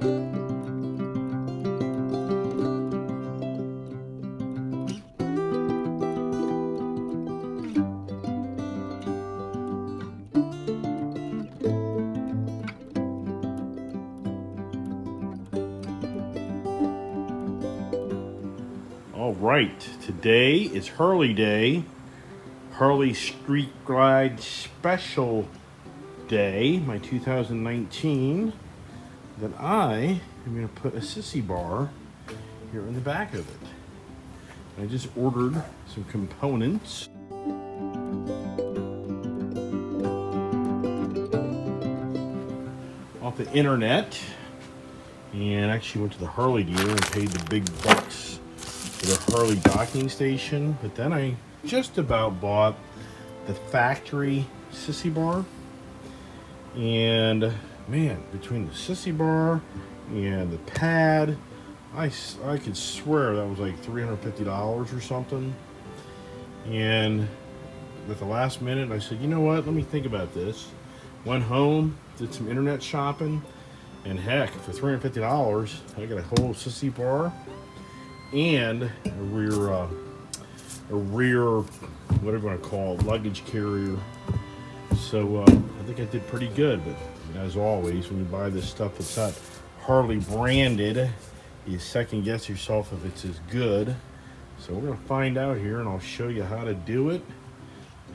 All right, today is Harley Day, Harley Street Glide Special Day, my 2019, that I am going to put a Sissy Bar here in the back of it. I just ordered some components. Off the internet, and actually went to the Harley dealer and paid the big bucks for the Harley docking station. But then I just about bought the factory Sissy Bar, and man, between the Sissy Bar and the pad, I could swear that was like $350 or something. And at the last minute I said, you know what, let me think about this. Went home, did some internet shopping, and heck, for $350 I got a whole Sissy Bar and a rear whatever you want to call it, luggage carrier. So I think I did pretty good. But as always, when you buy this stuff that's not Harley branded, you second guess yourself if it's as good. So we're gonna find out here, and I'll show you how to do it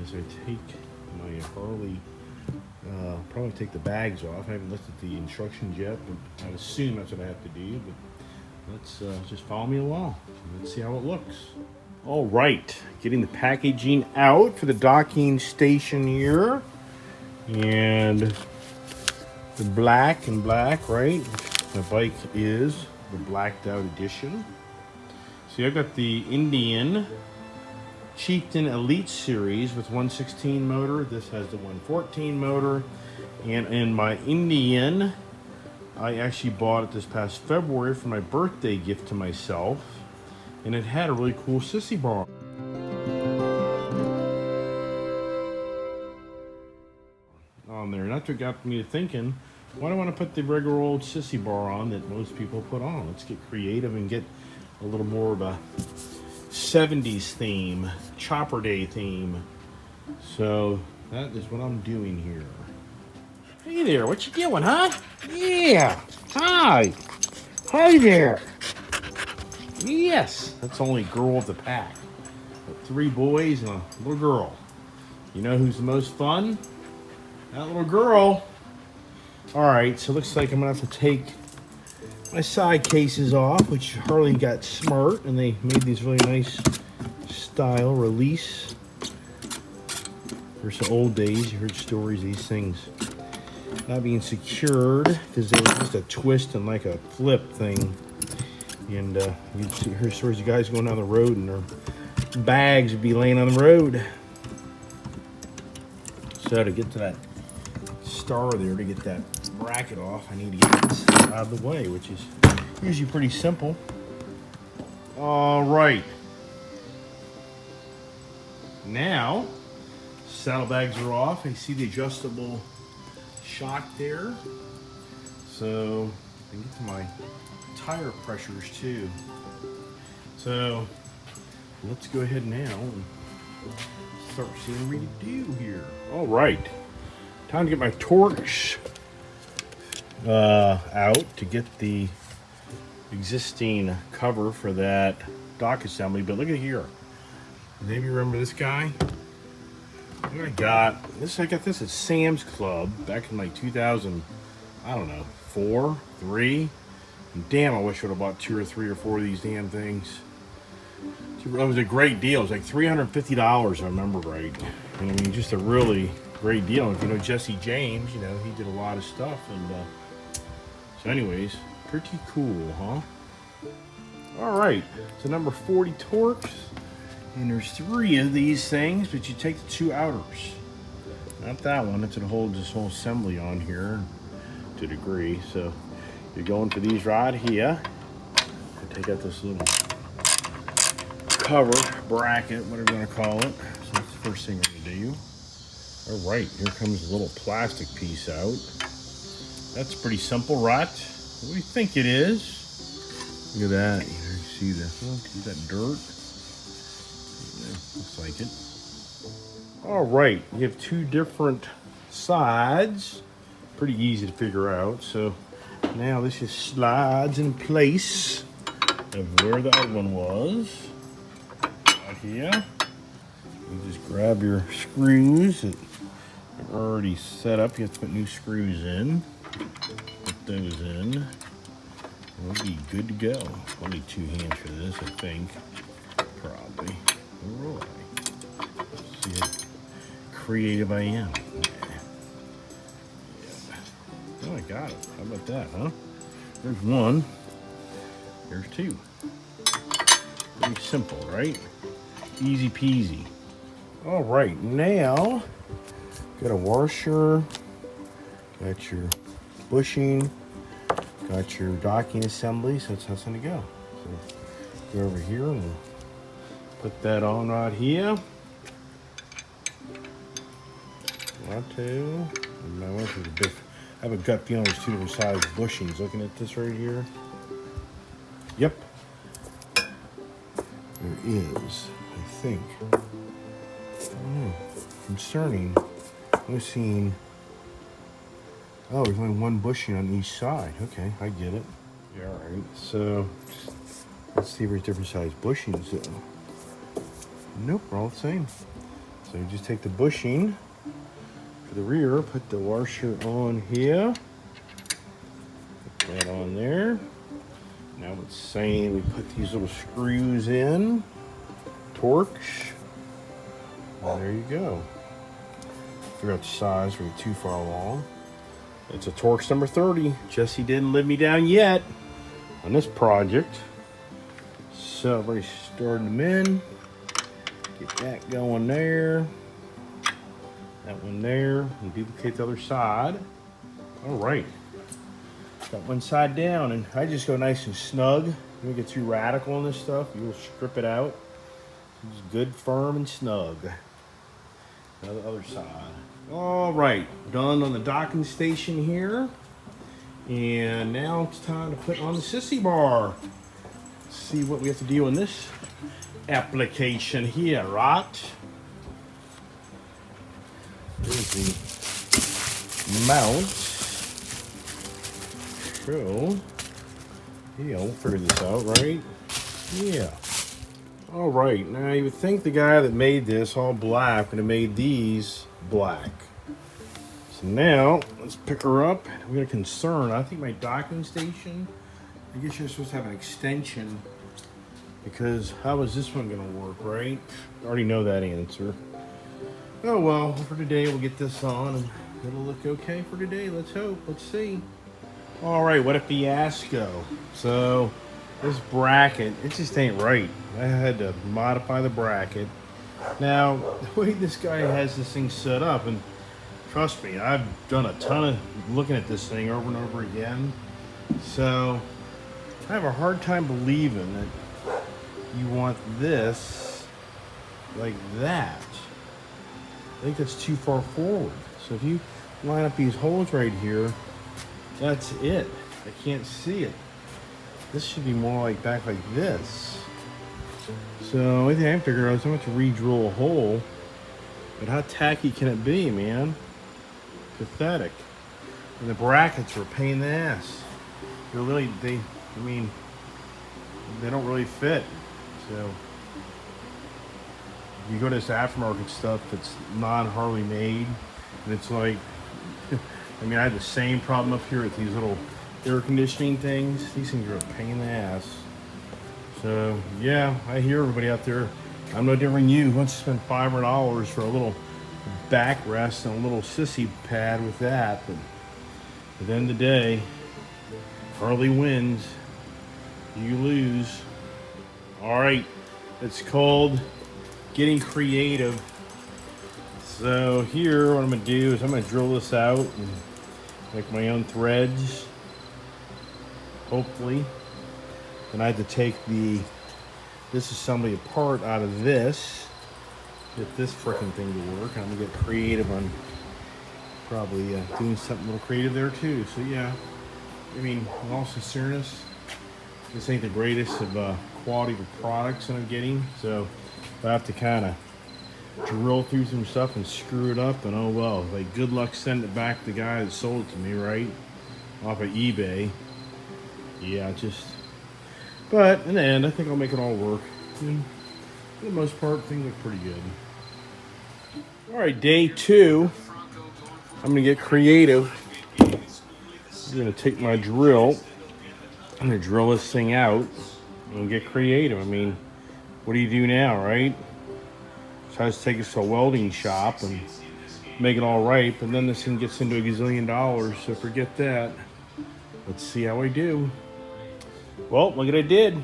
as I take my Harley. Probably take the bags off. I haven't looked at the instructions yet, but I assume that's what I have to do. But let's just follow me along. Let's see how it looks. All right, getting the packaging out for the docking station here, and the black and black, right? My bike is the blacked out edition. So I've got the Indian Chieftain Elite Series with 116 motor. This has the 114 motor. And in my Indian, I actually bought it this past February for my birthday gift to myself. And it had a really cool Sissy Bar on there. And that's what got me to thinking, why do I want to put the regular old Sissy Bar on that most people put on? Let's get creative and get a little more of a 70s theme, Chopper Day theme. So that is what I'm doing here. Hey there, what you doing, huh? Yeah, hi. Hi there. Yes, that's the only girl of the pack. But 3 boys and a little girl. You know who's the most fun? That little girl. All right, so it looks like I'm gonna have to take my side cases off, which Harley got smart, and they made these really nice style release. There's some old days, you heard stories of these things not being secured because they were just a twist and like a flip thing. And you'd hear stories of guys going down the road and their bags would be laying on the road. So to get to that star there, to get that bracket off, I need to get this out of the way, which is usually pretty simple. All right. Now, saddlebags are off. I see the adjustable shock there. So I can get to my tire pressures too. So let's go ahead now and start seeing what we do here. All right, time to get my Torx out to get the existing cover for that dock assembly. But look at here. Maybe you remember this guy? What I got this at Sam's Club back in like 2000, I don't know, 4, 3. And damn, I wish I would have bought 2 or 3 or 4 of these damn things. It was a great deal. It was like $350, if I remember right. And I mean, just a really great deal. If you know Jesse James, you know, he did a lot of stuff. And so anyways, pretty cool, huh? All right, so number 40 Torx. And there's 3 of these things, but you take the 2 outers. Not that one, that's what holds this whole assembly on here to a degree. So you're going for these right here. I take out this little cover, bracket, whatever you want to call it. So that's the first thing we're gonna do. All right, here comes a little plastic piece out. That's pretty simple, right? what do you think it is? Look at that. You see the, see that dirt? Yeah, looks like it. All right, you have two different sides. Pretty easy to figure out. So now this just slides in place of where the other one was. Right here. You just grab your screws that are already set up. You have to put new screws in. Put those in. We'll be good to go. I'll need two hands for this, I think. Probably. All right. See how creative I am. Yeah. Oh, I got it. How about that, huh? There's one. There's two. Pretty simple, right? Easy peasy. All right, now got a washer, got your bushing, got your docking assembly, so that's how it's gonna go. So go over here and we'll put that on right here. One, two. I have a gut feeling there's two different size bushings. Looking at this right here. Yep. There is, I think. Concerning. I'm seeing. Oh, there's only one bushing on each side. Okay, I get it. Yeah, all right. So let's see if there's different size bushings. Nope, we're all the same. So you just take the bushing for the rear, put the washer on here, put that on there. Now it's saying we put these little screws in, Torx, and there you go. Figure out the size, we're too far along. It's a Torx number 30. Jesse didn't let me down yet on this project. So I've already stored them in. Get that going there. That one there, and duplicate the other side. All right. Got one side down, and I just go nice and snug. You don't get too radical on this stuff. You will strip it out. It's good, firm, and snug. Now the other side. All right, done on the docking station here. And now it's time to put on the Sissy Bar. Let's see what we have to do in this application here, right? There's the mount. So, yeah, we'll figure this out, right? Yeah. All right, now you would think the guy that made this all black would have made these black. So now, let's pick her up. We got a concern. I think my docking station, I guess you're supposed to have an extension, because how is this one gonna work, right? I already know that answer. Oh well, for today we'll get this on and it'll look okay for today. Let's hope. Let's see. All right, what a fiasco. So this bracket, it just ain't right. I had to modify the bracket. Now, the way this guy has this thing set up, and trust me, I've done a ton of looking at this thing over and over again. So I have a hard time believing that you want this like that. I think that's too far forward. So if you line up these holes right here, that's it. I can't see it. This should be more like back like this. So the only thing I figured out is I'm going to have to re-drill a hole. But how tacky can it be, man? Pathetic. And the brackets are a pain in the ass. They're really, they don't really fit. So you go to this aftermarket stuff that's non-Harley made, and it's like, I mean, I had the same problem up here with these little air conditioning things. These things are a pain in the ass. So yeah, I hear everybody out there. I'm no different than you. Who wants to spend $500 for a little backrest and a little sissy pad with that? But at the end of the day, Harley wins, you lose. All right, it's called getting creative. So here, what I'm gonna do is I'm gonna drill this out and make my own threads, hopefully. Then I had to take this assembly apart out of this, get this frickin' thing to work. I'm gonna get creative on probably doing something a little creative there too. So yeah, I mean, in all sincereness, this ain't the greatest of quality of products that I'm getting, so I have to kind of drill through some stuff and screw it up, and oh well. Like, good luck sending it back to the guy that sold it to me, right? Off of eBay. Yeah, but in the end, I think I'll make it all work. And for the most part, things look pretty good. All right, day 2. I'm gonna get creative. I'm gonna take my drill. I'm gonna drill this thing out and get creative. I mean, what do you do now, right? So I just take this to a welding shop and make it all right, but then this thing gets into $1 gazillion, so forget that. Let's see how I do. Well, look what I did.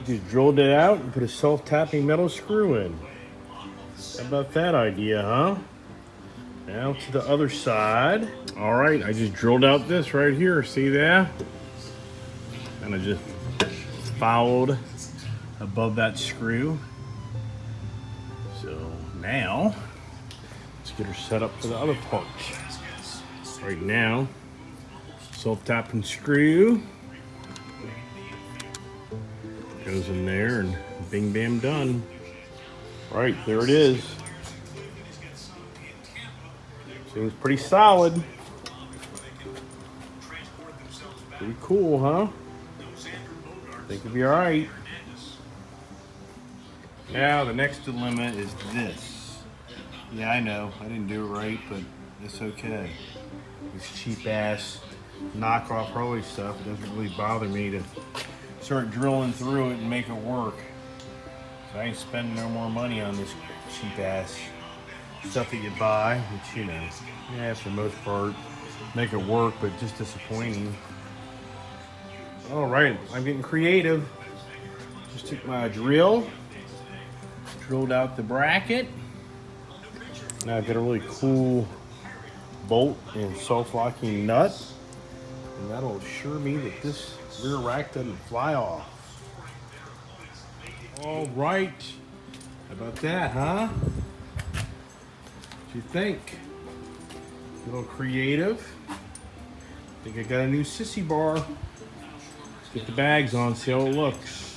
Just drilled it out and put a self-tapping metal screw in. How about that idea, huh? Now to the other side. All right, I just drilled out this right here. See that? And I just fouled above that screw. So now, let's get her set up for the other part. Right now, self-tapping screw goes in there and bing bam done. Right, there it is. Seems pretty solid. Pretty cool, huh? Think it'll be all right. Now the next dilemma is this. Yeah, I know, I didn't do it right, but it's okay. This cheap ass knockoff Harley stuff, it doesn't really bother me to start drilling through it and make it work. So I ain't spending no more money on this cheap ass stuff that you buy, which, you know, yeah, for the most part, make it work, but just disappointing. All right, I'm getting creative. Just took my drill, drilled out the bracket. Now I've got a really cool bolt and self-locking nut, and that'll assure me that this rear rack doesn't fly off. All right, how about that, huh? What do you think? A little creative. I think I got a new Sissy Bar. Let's get the bags on, see how it looks.